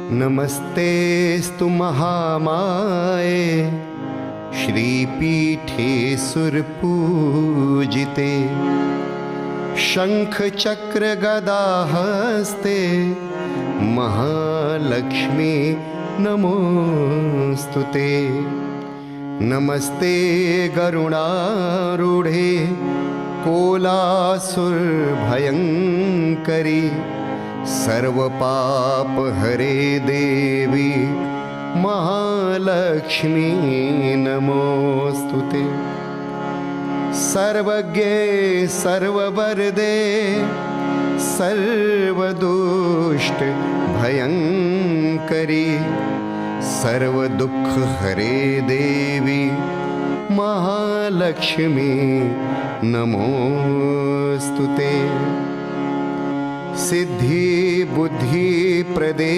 नमस्तेस्तु महामाये श्रीपीठे सुरपूजिते शङ्खचक्रगदाहस्ते महालक्ष्मी नमोस्तुते। नमस्ते गरुडारूढे कोलासुरभयङ्करी सर्वपापहरे देवी महालक्ष्मी नमोस्तुते। सर्वज्ञे सर्ववरदे सर्वदुष्टभयङ्करी सर्वदुःखहरे देवी महालक्ष्मी नमोस्तुते। सिद्धि बुद्धि प्रदे